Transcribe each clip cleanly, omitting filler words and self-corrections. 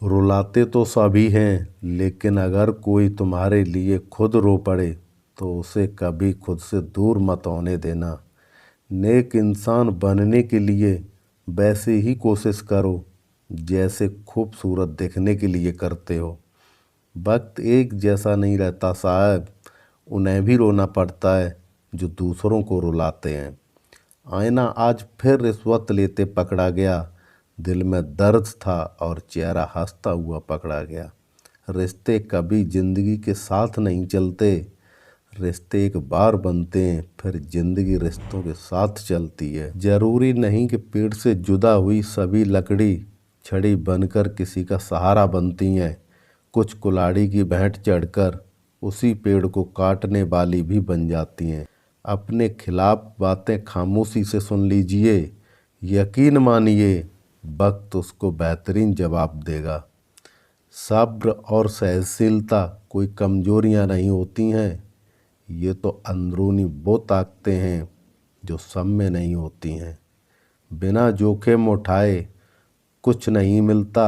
रुलाते तो सभी हैं, लेकिन अगर कोई तुम्हारे लिए खुद रो पड़े तो उसे कभी खुद से दूर मत होने देना। नेक इंसान बनने के लिए वैसे ही कोशिश करो जैसे खूबसूरत दिखने के लिए करते हो। वक्त एक जैसा नहीं रहता साहब, उन्हें भी रोना पड़ता है जो दूसरों को रुलाते हैं। आईना आज फिर रिश्वत लेते पकड़ा गया, दिल में दर्द था और चेहरा हंसता हुआ पकड़ा गया। रिश्ते कभी जिंदगी के साथ नहीं चलते, रिश्ते एक बार बनते हैं फिर जिंदगी रिश्तों के साथ चलती है। जरूरी नहीं कि पेड़ से जुदा हुई सभी लकड़ी छड़ी बनकर किसी का सहारा बनती हैं। कुछ कुल्हाड़ी की भेंट चढ़कर उसी पेड़ को काटने वाली भी बन जाती हैं। अपने खिलाफ बातें खामोशी से सुन लीजिए, यकीन मानिए वक्त उसको बेहतरीन जवाब देगा। सब्र और सहनशीलता कोई कमजोरियां नहीं होती हैं, ये तो अंदरूनी वो ताकतें हैं जो सब में नहीं होती हैं। बिना जोखिम उठाए कुछ नहीं मिलता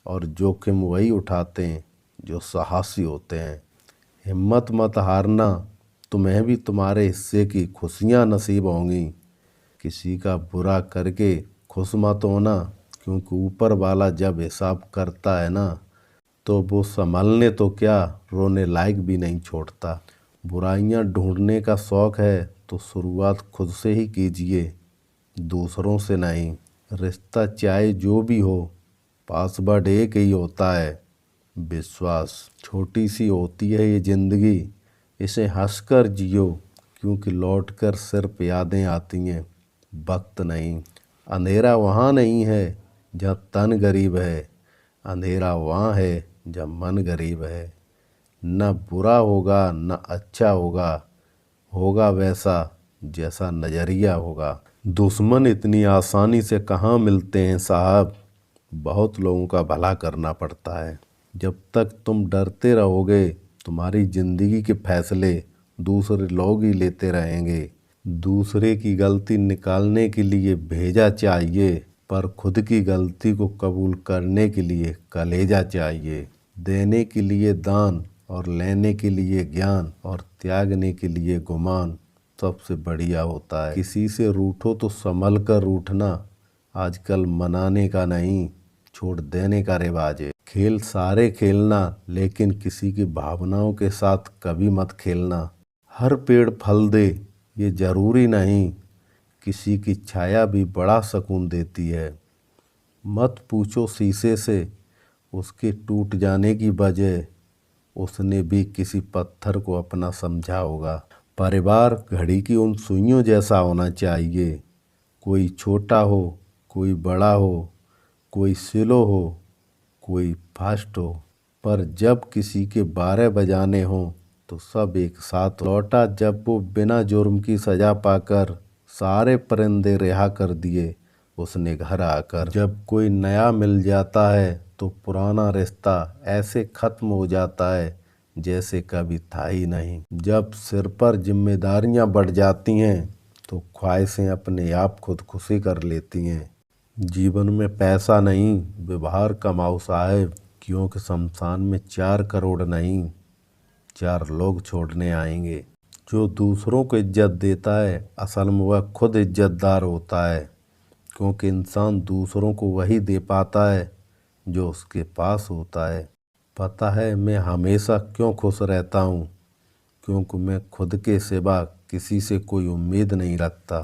और जोखिम वही उठाते हैं जो साहसी होते हैं। हिम्मत मत हारना, तुम्हें भी तुम्हारे हिस्से की खुशियाँ नसीब होंगी। किसी का बुरा करके खुश मत होना, क्योंकि ऊपर वाला जब हिसाब करता है ना तो वो संभलने तो क्या रोने लायक भी नहीं छोड़ता। बुराइयां ढूंढने का शौक है तो शुरुआत खुद से ही कीजिए, दूसरों से नहीं। रिश्ता चाहे जो भी हो, पासवर्ड एक ही होता है, विश्वास। छोटी सी होती है ये ज़िंदगी, इसे हंसकर जियो, क्योंकि लौटकर सिर्फ यादें आती हैं, वक्त नहीं। अंधेरा वहाँ नहीं है जहाँ तन गरीब है, अंधेरा वहाँ है जहाँ मन गरीब है। न बुरा होगा न अच्छा होगा, होगा वैसा जैसा नज़रिया होगा। दुश्मन इतनी आसानी से कहाँ मिलते हैं साहब, बहुत लोगों का भला करना पड़ता है। जब तक तुम डरते रहोगे तुम्हारी ज़िंदगी के फैसले दूसरे लोग ही लेते रहेंगे। दूसरे की गलती निकालने के लिए भेजा चाहिए, पर खुद की गलती को कबूल करने के लिए कलेजा चाहिए। देने के लिए दान और लेने के लिए ज्ञान और त्यागने के लिए गुमान सबसे बढ़िया होता है। किसी से रूठो तो संभल कर रूठना, आजकल मनाने का नहीं छोड़ देने का रिवाज है। खेल सारे खेलना, लेकिन किसी की भावनाओं के साथ कभी मत खेलना। हर पेड़ फल दे ये जरूरी नहीं, किसी की छाया भी बड़ा सुकून देती है। मत पूछो शीशे से उसके टूट जाने की वजह, उसने भी किसी पत्थर को अपना समझा होगा। परिवार घड़ी की उन सुइयों जैसा होना चाहिए, कोई छोटा हो कोई बड़ा हो, कोई स्लो हो कोई फास्ट हो, पर जब किसी के 12 बजाने हों तो सब एक साथ लौटा। जब वो बिना जुर्म की सजा पाकर सारे परिंदे रिहा कर दिए उसने घर आकर। जब कोई नया मिल जाता है तो पुराना रिश्ता ऐसे खत्म हो जाता है जैसे कभी था ही नहीं। जब सिर पर जिम्मेदारियां बढ़ जाती हैं तो ख्वाहिशें अपने आप खुदकुशी कर लेती हैं। जीवन में पैसा नहीं व्यवहार कमाओ साहब, क्योंकि शमशान में 4 करोड़ नहीं 4 लोग छोड़ने आएंगे। जो दूसरों को इज्जत देता है असल में वह खुद इज्जतदार होता है, क्योंकि इंसान दूसरों को वही दे पाता है जो उसके पास होता है। पता है मैं हमेशा क्यों खुश रहता हूँ, क्योंकि मैं खुद के सिवा किसी से कोई उम्मीद नहीं रखता।